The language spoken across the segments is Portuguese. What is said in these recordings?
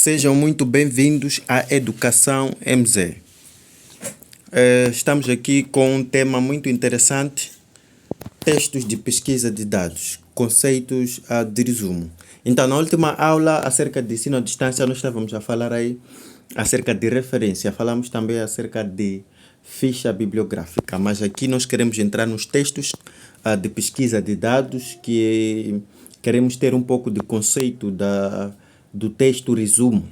Sejam muito bem-vindos à Educação MZ. Estamos aqui com um tema muito interessante: textos de pesquisa de dados, conceitos de resumo. Então, na última aula acerca de ensino à distância, nós estávamos a falar aí acerca de referência, falamos também acerca de ficha bibliográfica, mas aqui nós queremos entrar nos textos de pesquisa de dados, que queremos ter um pouco de conceito do texto resumo.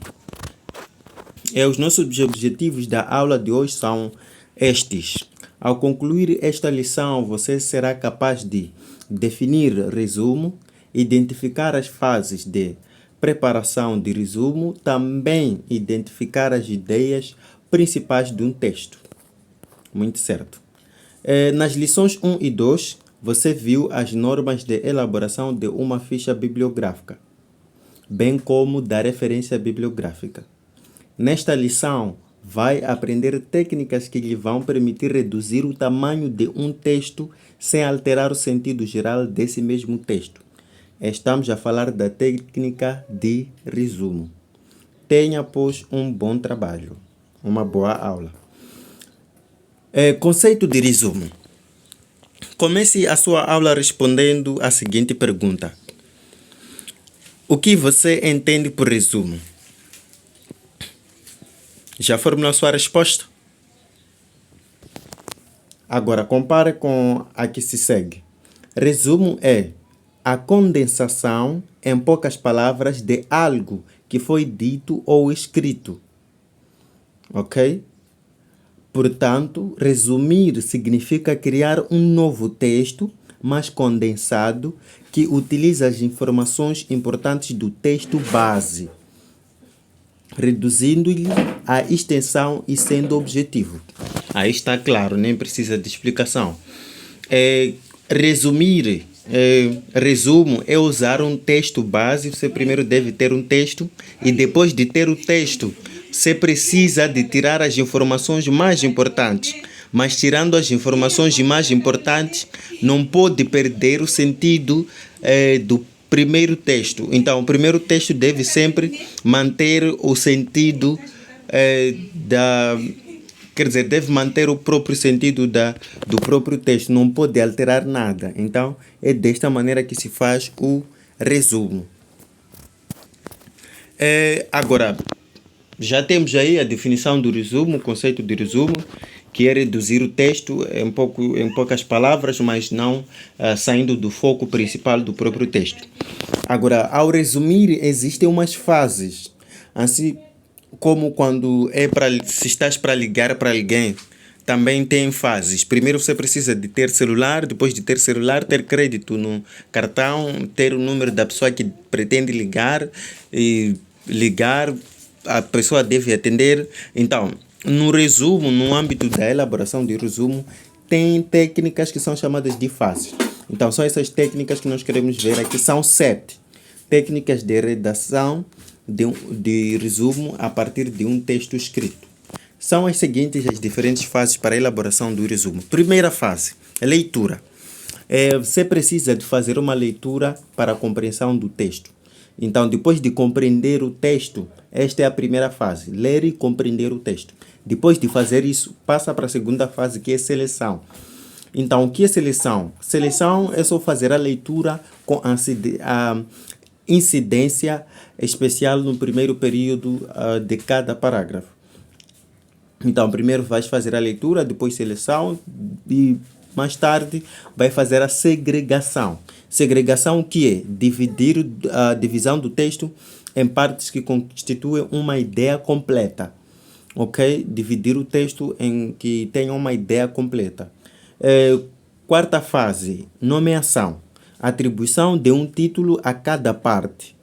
Os nossos objetivos da aula de hoje são estes. Ao concluir esta lição, você será capaz de definir resumo, identificar as fases de preparação de resumo, também identificar as ideias principais de um texto. Muito certo. Nas lições 1 e 2, você viu as normas de elaboração de uma ficha bibliográfica, bem como da referência bibliográfica. Nesta lição, vai aprender técnicas que lhe vão permitir reduzir o tamanho de um texto sem alterar o sentido geral desse mesmo texto. Estamos a falar da técnica de resumo. Tenha, pois, um bom trabalho, uma boa aula. Conceito de resumo. Comece a sua aula respondendo a seguinte pergunta: o que você entende por resumo? Já formulou a sua resposta? Agora, compare com a que se segue. Resumo é a condensação, em poucas palavras, de algo que foi dito ou escrito. Ok? Portanto, resumir significa criar um novo texto, mais condensado, que utiliza as informações importantes do texto base, reduzindo-lhe a extensão e sendo objetivo. Aí está claro, nem precisa de explicação. Resumir, resumo é usar um texto base. Você primeiro deve ter um texto e depois de ter o texto, você precisa de tirar as informações mais importantes. Mas tirando as informações mais importantes, não pode perder o sentido do primeiro texto. Então, o primeiro texto deve sempre manter o sentido deve manter o próprio sentido do próprio texto, não pode alterar nada. Então, é desta maneira que se faz o resumo. Agora, já temos aí a definição do resumo, o conceito de resumo, que é reduzir o texto em poucas palavras, mas não saindo do foco principal do próprio texto. Agora, ao resumir, existem umas fases, assim como quando se estás para ligar para alguém, também tem fases. Primeiro você precisa de ter celular, depois de ter celular, ter crédito no cartão, ter o número da pessoa que pretende ligar, e ligar, a pessoa deve atender. Então, no resumo, no âmbito da elaboração de resumo, tem técnicas que são chamadas de fases. Então, são essas técnicas que nós queremos ver aqui, são 7 técnicas de redação de resumo a partir de um texto escrito. São as seguintes as diferentes fases para a elaboração do resumo. Primeira fase, leitura. Você precisa de fazer uma leitura para a compreensão do texto. Então, depois de compreender o texto, esta é a primeira fase, ler e compreender o texto. Depois de fazer isso, passa para a segunda fase, que é seleção. Então, o que é seleção? Seleção é só fazer a leitura com a incidência especial no primeiro período de cada parágrafo. Então, primeiro vais fazer a leitura, depois seleção e mais tarde vai fazer a segregação. Segregação, o que é? Dividir a divisão do texto em partes que constituem uma ideia completa. Ok? Dividir o texto em que tenha uma ideia completa. Quarta fase, nomeação. Atribuição de um título a cada parte.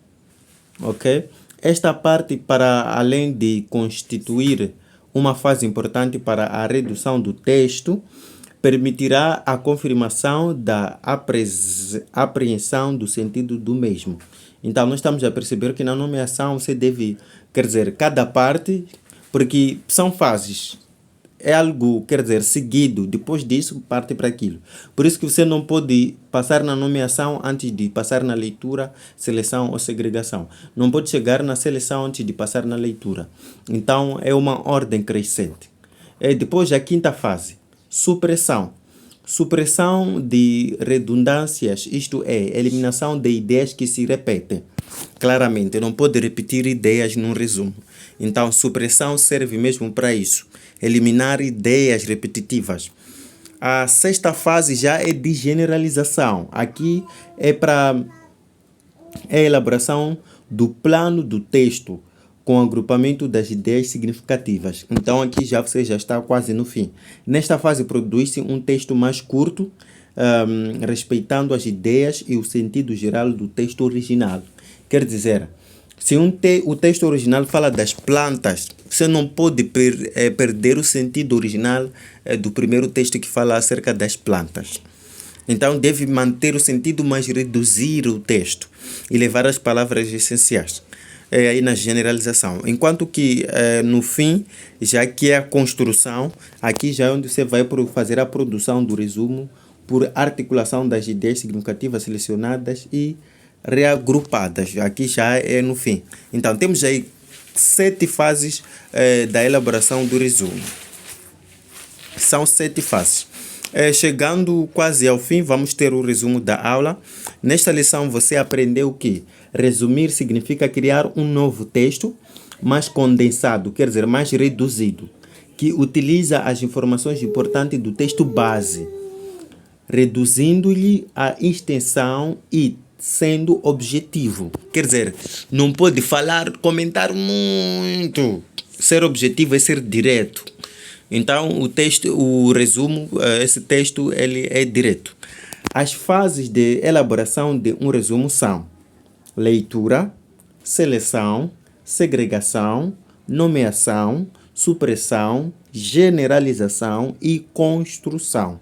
Ok? Esta parte, para além de constituir uma fase importante para a redução do texto, permitirá a confirmação da apreensão do sentido do mesmo. Então, nós estamos a perceber que na nomeação você deve, cada parte, porque são fases. é algo, quer dizer, seguido. Depois disso, parte para aquilo. Por isso que você não pode passar na nomeação antes de passar na leitura, seleção ou segregação. Não pode chegar na seleção antes de passar na leitura. Então, é uma ordem crescente. Depois, a quinta fase, supressão. Supressão de redundâncias, isto é, eliminação de ideias que se repetem. Claramente, não pode repetir ideias num resumo. Então, supressão serve mesmo para isso. Eliminar ideias repetitivas. A sexta fase já é de generalização. Aqui é para a elaboração do plano do texto com agrupamento das ideias significativas. Então aqui você já está quase no fim. Nesta fase produz-se um texto mais curto, respeitando as ideias e o sentido geral do texto original. Quer dizer, se o texto original fala das plantas, você não pode perder o sentido original do primeiro texto que fala acerca das plantas. Então deve manter o sentido, mas reduzir o texto e levar as palavras essenciais. Aí na generalização. Enquanto que no fim, já que é a construção, aqui já é onde você vai fazer a produção do resumo por articulação das ideias significativas selecionadas e reagrupadas. Aqui já é no fim. Então temos aí 7 fases da elaboração do resumo. São 7 fases. Chegando quase ao fim, vamos ter o resumo da aula. Nesta lição você aprendeu que resumir significa criar um novo texto, mais condensado, quer dizer, mais reduzido, que utiliza as informações importantes do texto base, reduzindo-lhe a extensão e sendo objetivo. Quer dizer, não pode comentar muito. Ser objetivo é ser direto. Então, o resumo, esse texto, ele é direto. As fases de elaboração de um resumo são leitura, seleção, segregação, nomeação, supressão, generalização e construção.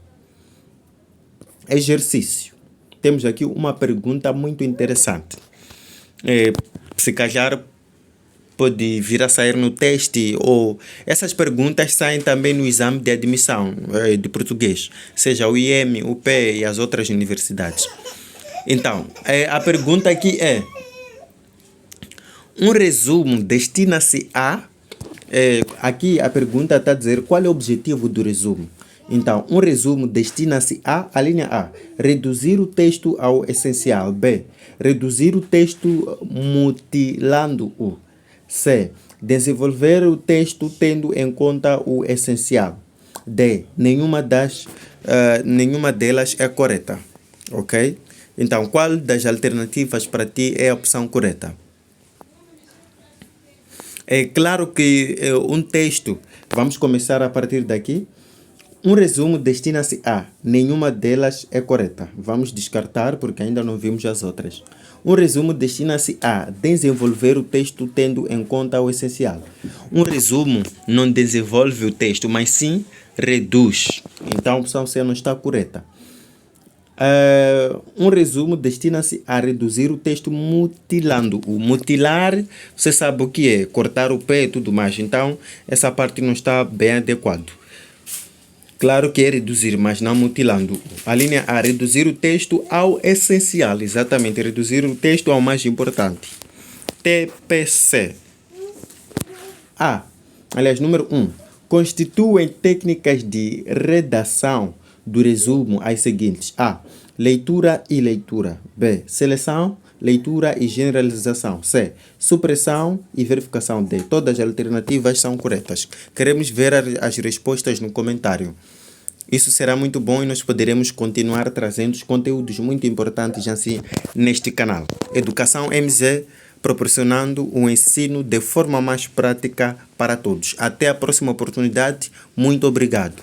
Exercício. Temos aqui uma pergunta muito interessante. Se calhar pode vir a sair no teste, ou essas perguntas saem também no exame de admissão de português, seja o IEM, o PE e as outras universidades. Então, a pergunta aqui é: um resumo destina-se a... aqui a pergunta está a dizer qual é o objetivo do resumo. Então, um resumo destina-se a linha A, reduzir o texto ao essencial. B, reduzir o texto mutilando-o. C, desenvolver o texto tendo em conta o essencial. D, nenhuma delas é correta. Ok? Então, qual das alternativas para ti é a opção correta? É claro que um texto, vamos começar a partir daqui. Um resumo destina-se a, nenhuma delas é correta. Vamos descartar porque ainda não vimos as outras. Um resumo destina-se a desenvolver o texto tendo em conta o essencial. Um resumo não desenvolve o texto, mas sim reduz. Então a opção C não está correta. Um resumo destina-se a reduzir o texto mutilando. O mutilar, você sabe o que é, cortar o pé e tudo mais. Então essa parte não está bem adequada. Claro que é reduzir, mas não mutilando. A linha A, reduzir o texto ao essencial. Exatamente, reduzir o texto ao mais importante. TPC. Número 1. Constituem técnicas de redação do resumo as seguintes. A, leitura e leitura. B, seleção, leitura e generalização. C, supressão e verificação. D, todas as alternativas são corretas. Queremos ver as respostas no comentário. Isso será muito bom e nós poderemos continuar trazendo conteúdos muito importantes assim neste canal. Educação MZ, proporcionando um ensino de forma mais prática para todos. Até a próxima oportunidade. Muito obrigado.